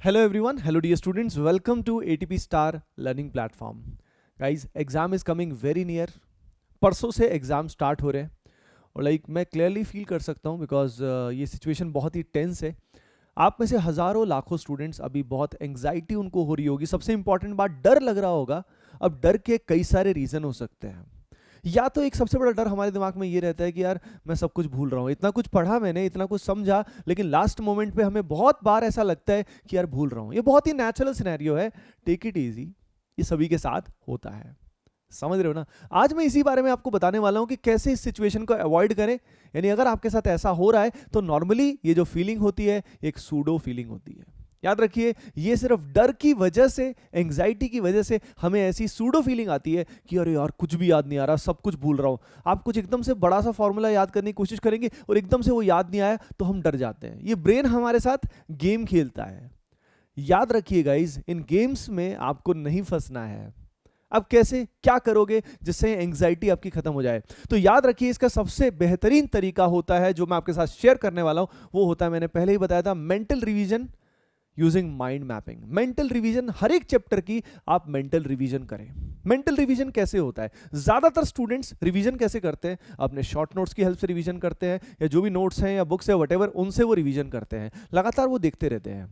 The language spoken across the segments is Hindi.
Hello everyone, hello dear students, welcome to ATP Star Learning Platform. Guys, exam is coming very near. परसों से एग्ज़ाम स्टार्ट हो रहे हैं और मैं क्लियरली फील कर सकता हूँ बिकॉज ये सिचुएशन बहुत ही टेंस है. आप में से हज़ारों लाखों स्टूडेंट्स अभी बहुत एंग्जाइटी उनको हो रही होगी. सबसे इंपॉर्टेंट बात, डर लग रहा होगा. अब डर के कई सारे रीज़न हो सकते हैं. या तो एक सबसे बड़ा डर हमारे दिमाग में ये रहता है कि यार मैं सब कुछ भूल रहा हूँ, इतना कुछ पढ़ा मैंने, इतना कुछ समझा, लेकिन लास्ट मोमेंट पे हमें बहुत बार ऐसा लगता है कि यार भूल रहा हूँ. ये बहुत ही नेचुरल सिनेरियो है, टेक इट इजी, ये सभी के साथ होता है. समझ रहे हो ना. आज मैं इसी बारे में आपको बताने वाला हूं कि कैसे इस सिचुएशन को अवॉइड करें. यानी अगर आपके साथ ऐसा हो रहा है तो नॉर्मली ये जो फीलिंग होती है एक सूडो फीलिंग होती है. याद रखिए, ये सिर्फ डर की वजह से, एंग्जाइटी की वजह से हमें ऐसी सूडो फीलिंग आती है कि अरे यार कुछ भी याद नहीं आ रहा, सब कुछ भूल रहा हूं. आप कुछ एकदम से बड़ा सा फॉर्मूला याद करने की कोशिश करेंगे और एकदम से वो याद नहीं आया तो हम डर जाते हैं. ये ब्रेन हमारे साथ गेम खेलता है. याद रखिए गाइज, इन गेम्स में आपको नहीं फंसना है. अब कैसे, क्या करोगे जिससे एंग्जाइटी आपकी खत्म हो जाए? तो याद रखिए, इसका सबसे बेहतरीन तरीका होता है जो मैं आपके साथ शेयर करने वाला हूं, वो होता है, मैंने पहले ही बताया था, mental revision using mind mapping. Mental revision, हर एक चैप्टर की आप मेंटल रिवीजन करें. मेंटल रिवीजन कैसे होता है? ज्यादातर स्टूडेंट्स रिवीजन कैसे करते हैं? अपने शॉर्ट नोट्स की हेल्प से रिवीजन करते हैं, या जो भी नोट्स हैं या बुक्स है वटेवर, उनसे वो रिवीजन करते हैं. लगातार वो देखते रहते हैं.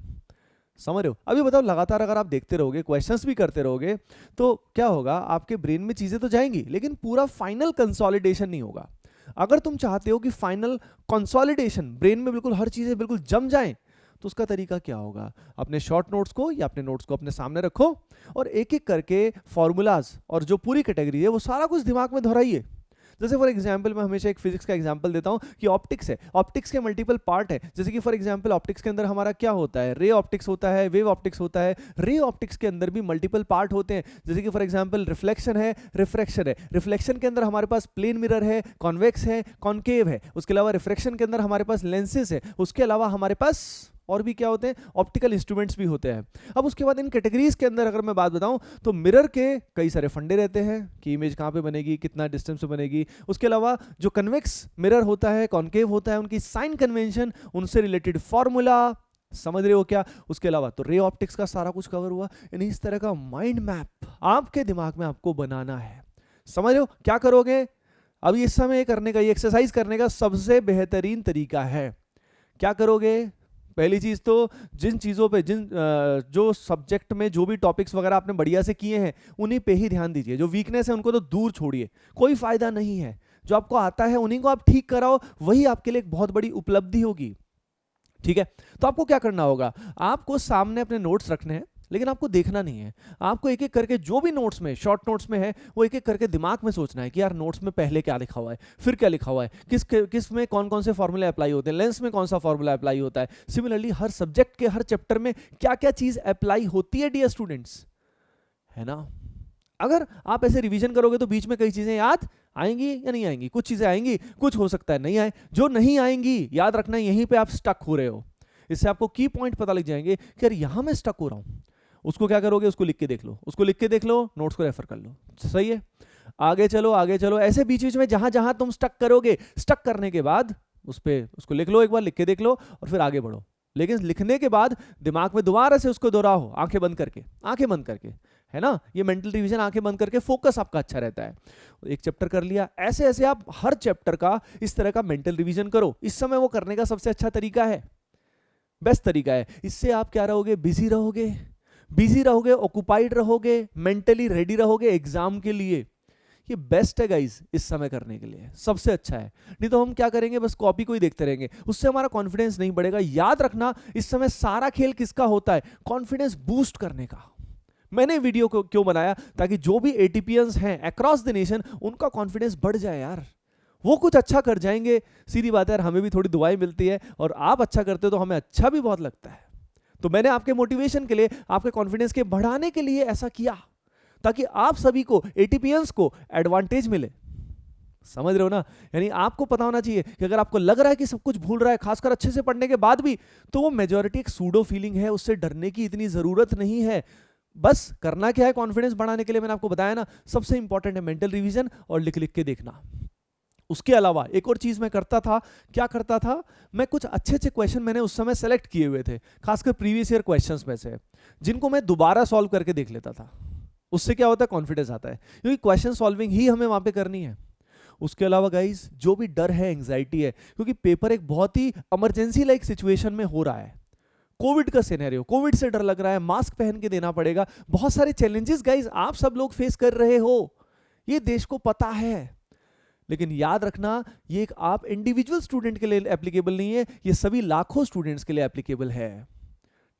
समझ रहे हो? अभी बताओ, लगातार अगर आप देखते रहोगे, क्वेश्चंस भी करते रहोगे, तो क्या होगा? आपके ब्रेन में चीजें तो जाएंगी लेकिन पूरा फाइनल कंसोलिडेशन नहीं होगा. अगर तुम चाहते हो कि फाइनल कंसोलिडेशन, ब्रेन में बिल्कुल हर चीजें बिल्कुल जम जाएं, तो उसका तरीका क्या होगा? अपने शॉर्ट नोट्स को या अपने नोट्स को अपने सामने रखो और एक एक करके फॉर्मूलाज और जो पूरी कैटेगरी है वो सारा कुछ दिमाग में दोहराइए. जैसे फॉर एग्जांपल, मैं हमेशा एक फिजिक्स का एग्जांपल देता हूं कि ऑप्टिक्स है, ऑप्टिक्स के मल्टीपल पार्ट है. जैसे कि फॉर एग्जांपल ऑप्टिक्स के अंदर हमारा क्या होता है? रे ऑप्टिक्स होता है, वेव ऑप्टिक्स होता है. रे ऑप्टिक्स के अंदर भी मल्टीपल पार्ट होते हैं. जैसे कि फॉर एग्जांपल रिफ्लेक्शन है, रिफ्रैक्शन है. रिफ्लेक्शन के अंदर हमारे पास प्लेन मिरर है, कॉन्वेक्स है, कॉन्केव है. उसके अलावा रिफ्रैक्शन के अंदर हमारे पास लेंसेज है. उसके अलावा हमारे पास और भी क्या होते हैं? ऑप्टिकल इंस्ट्रूमेंट्स भी होते हैं. अब उसके बाद इन कैटेगरीज के अंदर अगर मैं बात बताऊं तो मिरर के कई सारे फंडे रहते हैं कि इमेज कहां पे बनेगी, कितना डिस्टेंस पे बनेगी. उसके अलावा जो कन्वेक्स मिरर होता है, कॉन्केव होता है, उनकी साइन कन्वेंशन, उनसे रिलेटेड फॉर्मूला, समझ रहे हो क्या? उसके अलावा तो रे ऑप्टिक्स का सारा कुछ कवर हुआ. यानी इस तरह का माइंड मैप आपके दिमाग में आपको बनाना है. समझ रहे हो? क्या करोगे अभी इस समय करने का, ये एक्सरसाइज करने का सबसे बेहतरीन तरीका है. क्या करोगे? पहली चीज तो जिन चीजों पे, जो सब्जेक्ट में जो भी टॉपिक्स वगैरह आपने बढ़िया से किए हैं उन्हीं पे ही ध्यान दीजिए. जो वीकनेस है उनको तो दूर छोड़िए, कोई फायदा नहीं है. जो आपको आता है उन्हीं को आप ठीक कराओ, वही आपके लिए एक बहुत बड़ी उपलब्धि होगी. ठीक है? तो आपको क्या करना होगा? आपको सामने अपने नोट्स रखने हैं, लेकिन आपको देखना नहीं है. आपको एक एक करके जो भी नोट्स में, शॉर्ट नोट्स में है, वो एक एक करके दिमाग में सोचना है कि यार नोट्स में पहले क्या लिखा हुआ है, फिर क्या लिखा हुआ है, किस में कौन कौन से फॉर्मूले अप्लाई होते हैं, लेंस में कौन सा फॉर्मूला अप्लाई होता है. सिमिलरली हर सब्जेक्ट के हर चैप्टर में क्या क्या चीज अप्लाई होती है डियर स्टूडेंट्स, है ना? अगर आप ऐसे रिवीजन करोगे तो बीच में कई चीजें याद आएंगी या नहीं आएंगी. कुछ चीजें आएंगी, कुछ हो सकता है नहीं आए. जो नहीं आएंगी, याद रखना, यहीं पे आप स्टक हो रहे हो. इससे आपको की पॉइंट पता लग जाएंगे कि यार यहां मैं स्टक हो रहा हूं. उसको क्या करोगे? उसको लिख के देख लो, उसको लिख के देख लो, नोट्स को रेफर कर लो. सही है? आगे चलो, आगे चलो. ऐसे बीच बीच में जहां जहां तुम स्टक करोगे, स्टक करने के बाद उसको लिख लो, एक बार लिख के देख लो और फिर आगे बढ़ो. लेकिन लिखने के बाद दिमाग में दोबारा से उसको दोहराओ, आंखें बंद करके, आंखें बंद करके, है ना? ये मेंटल रिवीजन आंखें बंद करके, फोकस आपका अच्छा रहता है. एक चैप्टर कर लिया, ऐसे ऐसे आप हर चैप्टर का इस तरह का मेंटल रिवीजन करो. इस समय वो करने का सबसे अच्छा तरीका है, बेस्ट तरीका है. इससे आप क्या रहोगे? बिजी रहोगे, बिजी रहोगे, ऑक्युपाइड रहोगे, मेंटली रेडी रहोगे एग्जाम के लिए. ये बेस्ट है गाइस, इस समय करने के लिए सबसे अच्छा है. नहीं तो हम क्या करेंगे? बस कॉपी को ही देखते रहेंगे, उससे हमारा कॉन्फिडेंस नहीं बढ़ेगा. याद रखना, इस समय सारा खेल किसका होता है? कॉन्फिडेंस बूस्ट करने का. मैंने वीडियो को क्यों बनाया? ताकि जो भी एटीपीएंस हैं अक्रॉस द नेशन, उनका कॉन्फिडेंस बढ़ जाए यार. वो कुछ अच्छा कर जाएंगे, सीधी बात है यार, हमें भी थोड़ी दुआएं मिलती है, और आप अच्छा करते हो तो हमें अच्छा भी बहुत लगता है. तो मैंने आपके मोटिवेशन के लिए, आपके कॉन्फिडेंस के बढ़ाने के लिए ऐसा किया, ताकि आप सभी को, एटीपीएंस को एडवांटेज मिले. समझ रहे हो ना? यानी आपको पता होना चाहिए कि अगर आपको लग रहा है कि सब कुछ भूल रहा है, खासकर अच्छे से पढ़ने के बाद भी, तो वो मेजॉरिटी एक सूडो फीलिंग है, उससे डरने की इतनी जरूरत नहीं है. बस करना क्या है कॉन्फिडेंस बढ़ाने के लिए? मैंने आपको बताया ना, सबसे इंपॉर्टेंट है मेंटल रिवीजन और लिख लिख के देखना. उसके अलावा एक और चीज मैं करता था, क्या करता था, मैं कुछ अच्छे अच्छे क्वेश्चन मैंने उस समय सेलेक्ट किए हुए थे, खासकर प्रीवियस ईयर क्वेश्चंस में से, जिनको मैं दोबारा सॉल्व करके देख लेता था। उससे क्या होता है, कॉन्फिडेंस आता है, क्योंकि क्वेश्चन सॉल्विंग ही हमें वहां पे करनी है। उसके अलावा गाइस जो भी डर है, एंग्जाइटी है, क्योंकि पेपर एक बहुत ही इमरजेंसी लाइक सिचुएशन में हो रहा है, कोविड का सिनेरियो, कोविड से डर लग रहा है, मास्क पहन के देना पड़ेगा, बहुत सारे चैलेंजेस गाइस आप सब लोग फेस कर रहे हो, ये देश को पता है। लेकिन याद रखना, ये एक आप इंडिविजुअल स्टूडेंट के लिए एप्लीकेबल नहीं है, ये सभी लाखों स्टूडेंट्स के लिए एप्लीकेबल है।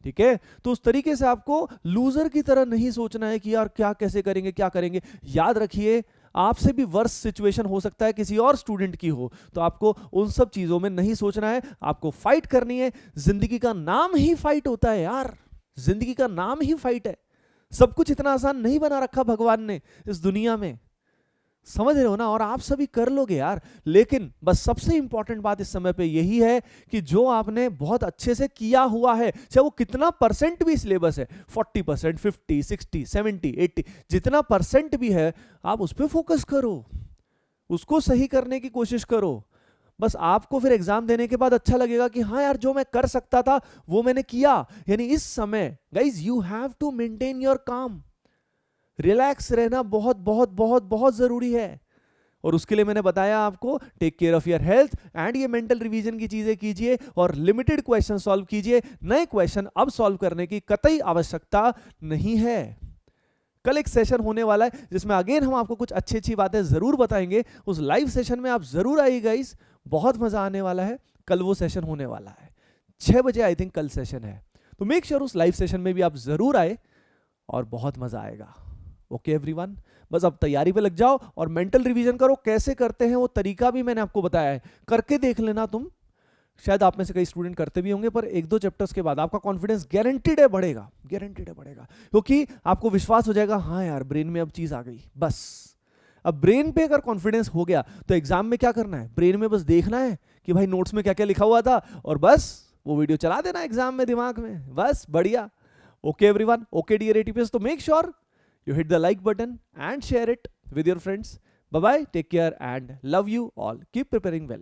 ठीक है, तो उस तरीके से आपको लूजर की तरह नहीं सोचना है कि यार क्या कैसे करेंगे, क्या करेंगे। याद रखिए, आपसे भी वर्स सिचुएशन हो सकता है, किसी और स्टूडेंट की हो, तो आपको उन सब चीजों में नहीं सोचना है, आपको फाइट करनी है। जिंदगी का नाम ही फाइट होता है यार, जिंदगी का नाम ही फाइट है। सब कुछ इतना आसान नहीं बना रखा भगवान ने इस दुनिया में, समझ रहे हो ना, और आप सभी कर लोगे यार। लेकिन बस सबसे इंपॉर्टेंट बात इस समय पे यही है कि जो आपने बहुत अच्छे से किया हुआ है, चाहे वो कितना परसेंट भी सिलेबस है, 40%, 50, 60, 70, 80, जितना परसेंट भी है, आप उस पर फोकस करो, उसको सही करने की कोशिश करो। बस आपको फिर एग्जाम देने के बाद अच्छा लगेगा कि हाँ यार, जो मैं कर सकता था वो मैंने किया। यानी इस समय guys you have to maintain your काम, रिलैक्स रहना बहुत बहुत बहुत बहुत जरूरी है। और उसके लिए मैंने बताया आपको, take care of your health and ये मेंटल रिवीजन की चीजें कीजिए और लिमिटेड क्वेश्चन सॉल्व कीजिए। नए क्वेश्चन अब सॉल्व करने की कतई आवश्यकता नहीं है। कल एक सेशन होने वाला है जिसमें अगेन हम आपको कुछ अच्छी अच्छी बातें जरूर बताएंगे। उस लाइव सेशन में आप जरूर आइए गाइस, बहुत मजा आने वाला है। कल वो सेशन होने वाला है 6 बजे, आई थिंक कल सेशन है, तो मेक श्योर उस लाइव सेशन में भी आप जरूर आए और बहुत मजा आएगा। ओके एवरीवन, बस अब तैयारी पे लग जाओ और मेंटल रिवीजन करो। कैसे करते हैं वो तरीका भी मैंने आपको बताया है, करके देख लेना तुम। शायद आप में से कई स्टूडेंट करते भी होंगे, पर 1-2 चैप्टर्स के बाद आपका कॉन्फिडेंस गारंटीड है बढ़ेगा, गारंटीड है बढ़ेगा, क्योंकि आपको विश्वास हो जाएगा हाँ यार ब्रेन में अब चीज आ गई। बस अब ब्रेन पे अगर कॉन्फिडेंस हो गया तो एग्जाम में क्या करना है, ब्रेन में बस देखना है कि भाई नोट्स में क्या क्या लिखा हुआ था, और बस वो वीडियो चला देना एग्जाम में दिमाग में, बस बढ़िया। Okay everyone, okay dear ATPs, तो make sure you hit the like button and share it with your friends. Bye bye, take care and love you all. Keep preparing well.